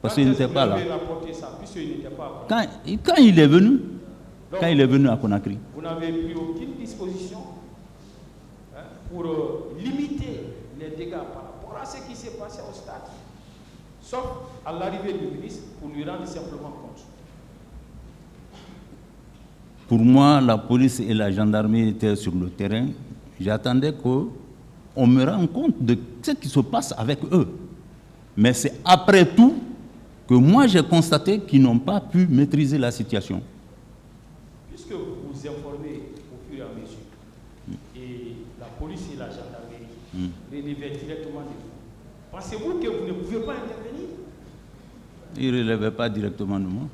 Parce qu'il n'était pas là. Rapporté ça, puisqu'il n'était pas Quand il est venu, donc, quand il est venu à Conakry. Vous n'avez pris aucune disposition pour limiter les dégâts par rapport à ce qui s'est passé au stade, sauf à l'arrivée du ministre pour lui rendre simplement compte. Pour moi, la police et la gendarmerie étaient sur le terrain. J'attendais qu'on me rende compte de ce qui se passe avec eux. Mais c'est après tout que moi j'ai constaté qu'ils n'ont pas pu maîtriser la situation. Puisque vous vous informez au fur et à mesure, et la police et la gendarmerie relevaient directement de vous, pensez-vous que vous ne pouvez pas intervenir? Ils ne relevaient pas directement de moi.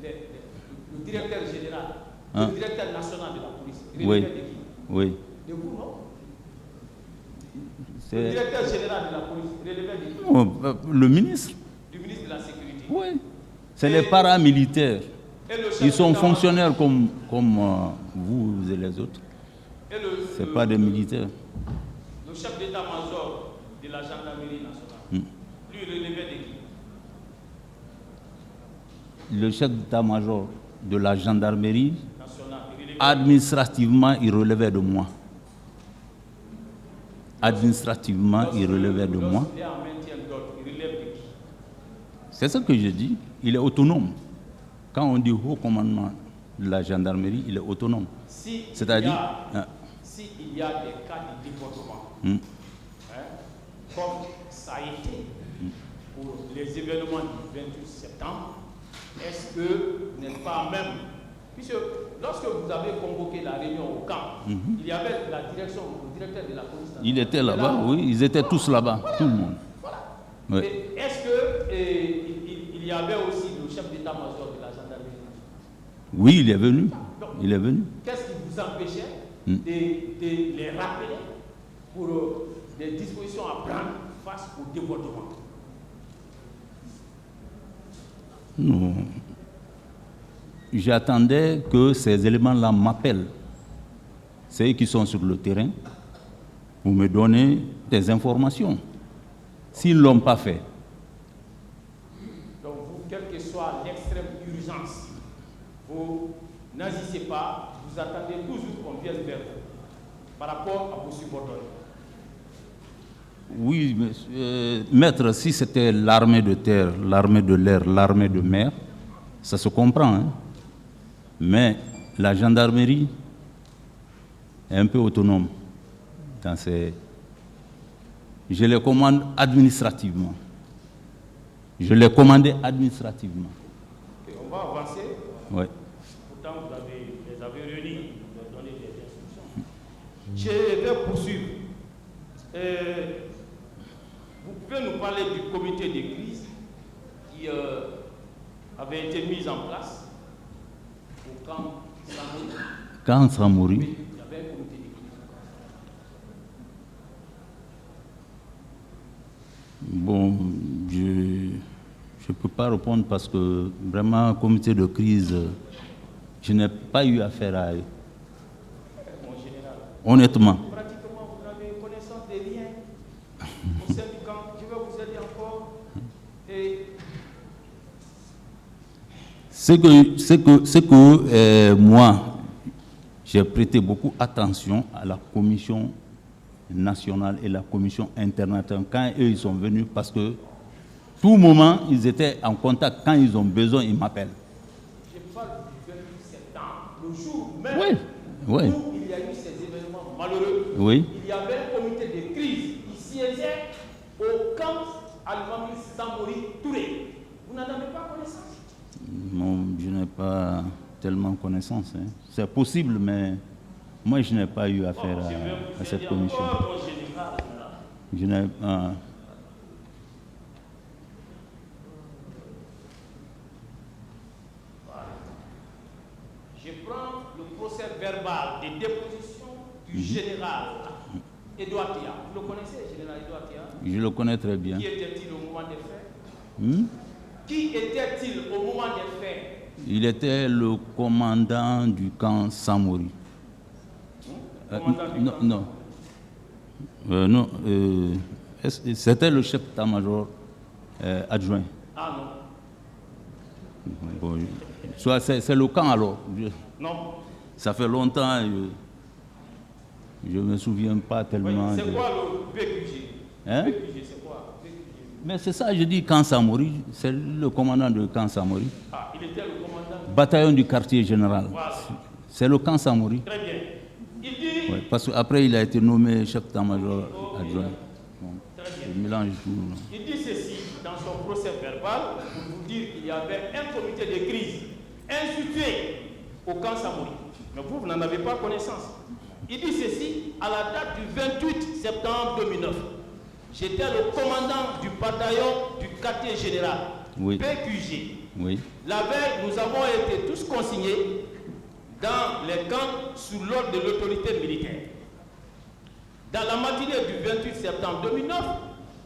Le directeur général, le directeur national de la police, relevait de qui? Oui. De vous, non? Le directeur général de la police relevait de qui? Le ministre. Du ministre de la Sécurité. Oui. C'est les paramilitaires. Ils sont fonctionnaires comme vous et les autres. Ce n'est pas des militaires. Le chef d'état-major de la gendarmerie nationale, lui relevait de qui? Le chef d'état-major de la gendarmerie, administrativement, il relevait de moi. Administrativement, il relevait de moi. C'est ce que je dis. Il est autonome. Quand on dit haut commandement de la gendarmerie, il est autonome. C'est-à-dire, s'il y a des cas de déportement, comme ça a été pour les événements du 28 septembre, est-ce que vous n'êtes pas même... Puisque lorsque vous avez convoqué la réunion au camp, il y avait la direction, le directeur de la police. Il était là-bas, oui, ils étaient tous là-bas, tout le monde. Voilà. Ouais. Est-ce qu'il y avait aussi le chef d'état-major de la gendarmerie? Oui, il est venu. Donc, il est venu. Qu'est-ce qui vous empêchait de les rappeler pour des dispositions à prendre face au débordement? Non. J'attendais que ces éléments-là m'appellent. C'est eux qui sont sur le terrain pour me donner des informations. S'ils ne l'ont pas fait. Donc vous, quelle que soit l'extrême urgence, vous n'agissez pas, vous attendez toujours qu'on vienne vers vous par rapport à vos subordonnés. Oui, maître, si c'était l'armée de terre, l'armée de l'air, l'armée de mer, ça se comprend. Hein? Mais la gendarmerie est un peu autonome dans ces... Je les commande administrativement. Je les commandais administrativement. Okay, on va avancer. Oui. Pourtant, vous les avez réunis, vous leur donnez des instructions. Je vais poursuivre. Vous pouvez nous parler du comité de crise qui avait été mis en place au camp Samori. Camp Samori. Oui, il y avait un comité de crise. Bon, je ne peux pas répondre parce que vraiment, comité de crise, je n'ai pas eu affaire à eux. Mon général. Honnêtement. Pratiquement, vous n'avez connaissance des liens au sein du camp. Je vais vous aider encore. Et c'est que moi, j'ai prêté beaucoup attention à la commission nationale et la commission internationale quand eux ils sont venus parce que tout moment ils étaient en contact. Quand ils ont besoin, ils m'appellent. Je parle du 28 septembre, le jour même où il y a eu ces événements malheureux. Oui. Il y avait un comité de crise qui siégeait au camp Al-Mamil Samori Touré. Vous n'en avez pas connaissance? Non, je n'ai pas tellement connaissance. Hein. C'est possible, mais moi, je n'ai pas eu affaire à cette commission. Je n'ai pas... Je prends le procès verbal des dépositions du général Edouard Tia. Vous le connaissez, général Edouard Tia? Je le connais très bien. Qui était-il au moment des faits? Qui était-il au moment des faits? Il était le commandant du camp Samori. C'était le chef d'état-major adjoint. Ah non. Bon, soit c'est le camp alors. Non. Ça fait longtemps, je ne me souviens pas tellement. C'est quoi le PQG? Hein? PQG, c'est quoi? PQG. Mais c'est ça, je dis camp Samori, c'est le commandant de camp Samori. Ah, il était le commandant. Bataillon du quartier général. Voilà. C'est le camp Samori. Très bien. Il dit. Ouais, parce qu'après, il a été nommé chef d'état-major adjoint. Bon, Très bien. je mélange tout. Il dit ceci dans son procès verbal pour vous dire qu'il y avait un comité de crise institué au camp Samori. Mais vous n'en avez pas connaissance. Il dit ceci à la date du 28 septembre 2009. J'étais le commandant du bataillon du quartier général, Oui. PQG. Oui. La veille, nous avons été tous consignés dans les camps sous l'ordre de l'autorité militaire. Dans la matinée du 28 septembre 2009,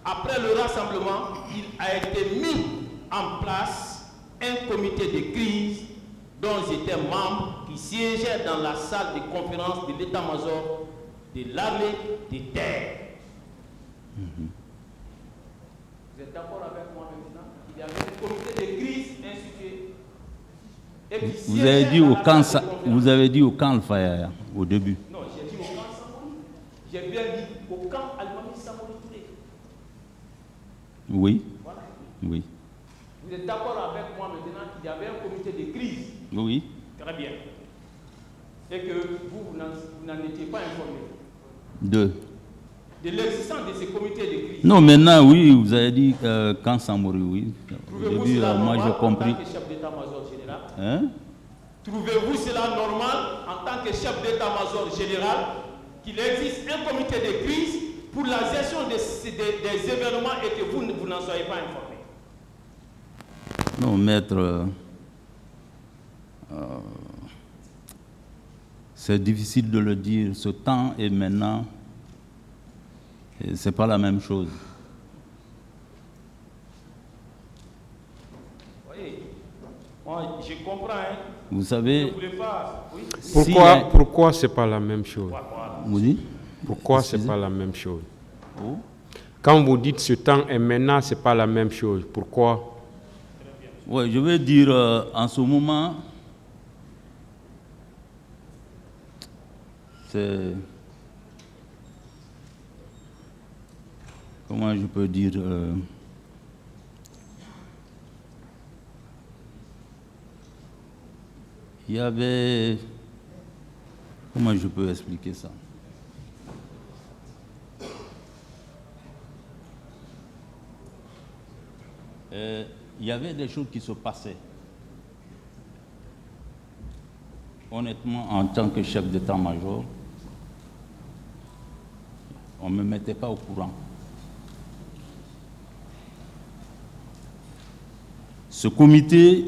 après le rassemblement, il a été mis en place un comité de crise dont j'étais membre qui siégeait dans la salle de conférence de l'état-major de l'armée de terre. Vous êtes d'accord avec moi maintenant? Il y avait un comité de crise institué. Et qui Vous siégeait avez dit dans au la camp, salle de conférence. vous avez dit au camp Al-Faya au début. Non, j'ai dit au camp Samori. J'ai bien dit au camp Al-Mami Samori Touré. Oui. Voilà. Oui. Vous êtes d'accord avec moi maintenant qu'il y avait un comité de crise? Oui. Très bien. Et que vous n'en étiez pas informé de l'existence de ces comités de crise. Non, maintenant, oui, vous avez dit camp Samori, oui. Au Trouvez-vous début, cela moi normal j'ai compris. en tant que chef d'état-major général? Hein? Trouvez-vous cela normal en tant que chef d'état-major général qu'il existe un comité de crise pour la gestion des événements et que vous n'en soyez pas informé? Non, maître, c'est difficile de le dire. Ce temps et maintenant, c'est pas la même chose. Oui, moi je comprends. Hein. Vous savez, Je voulais pas. Oui. Pourquoi c'est pas la même chose? vous dites? Pourquoi c'est Excusez. pas la même chose? Oh. Quand vous dites ce temps et maintenant, c'est pas la même chose. Pourquoi? Oui, je veux dire, en ce moment, c'est... Comment je peux dire il y avait... Comment je peux expliquer ça? Il y avait des choses qui se passaient. Honnêtement, en tant que chef d'état-major, on ne me mettait pas au courant. Ce comité,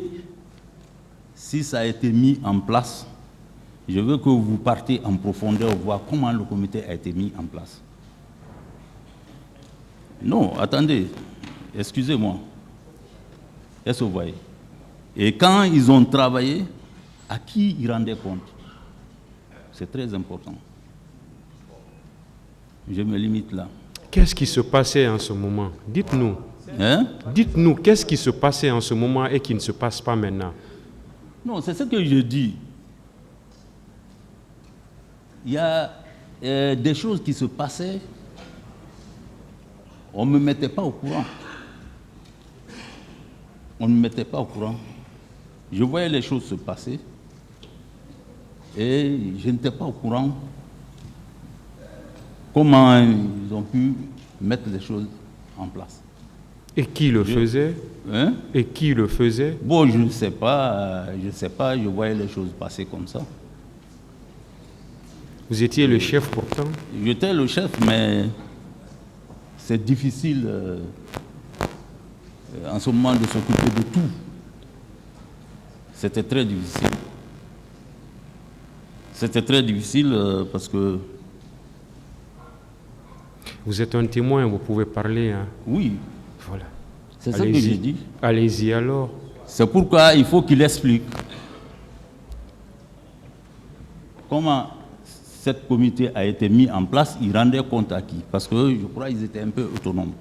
si ça a été mis en place, je veux que vous partiez en profondeur voir comment le comité a été mis en place. Non, attendez, excusez-moi. Est-ce que vous voyez? Et quand ils ont travaillé, à qui ils rendaient compte? C'est très important. Je me limite là. Qu'est-ce qui se passait en ce moment? Dites-nous. Hein? Dites-nous, qu'est-ce qui se passait en ce moment et qui ne se passe pas maintenant? Non, c'est ce que je dis. Il y a des choses qui se passaient, on ne me mettait pas au courant. On ne me mettait pas au courant. Je voyais les choses se passer et je n'étais pas au courant comment ils ont pu mettre les choses en place. Et qui le faisait? Hein? Et qui le faisait? Bon, je ne sais pas, je voyais les choses passer comme ça. Vous étiez le chef pourtant? J'étais le chef, mais c'est difficile en ce moment de s'occuper de tout. C'était très difficile. C'était très difficile parce que... Vous êtes un témoin, vous pouvez parler. Hein? Oui, Voilà. c'est ça que j'ai dit. Allez-y alors. C'est pourquoi il faut qu'il explique comment cette comité a été mis en place, ils rendaient compte à qui? Parce que je crois qu'ils étaient un peu autonomes.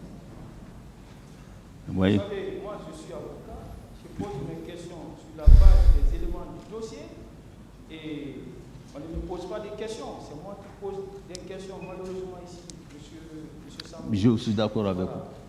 Vous voyez? Vous savez, moi je suis avocat, je pose mes questions sur la base des éléments du dossier et on ne me pose pas des questions, c'est moi qui pose des questions malheureusement ici, monsieur Sambou. Je suis d'accord avec vous.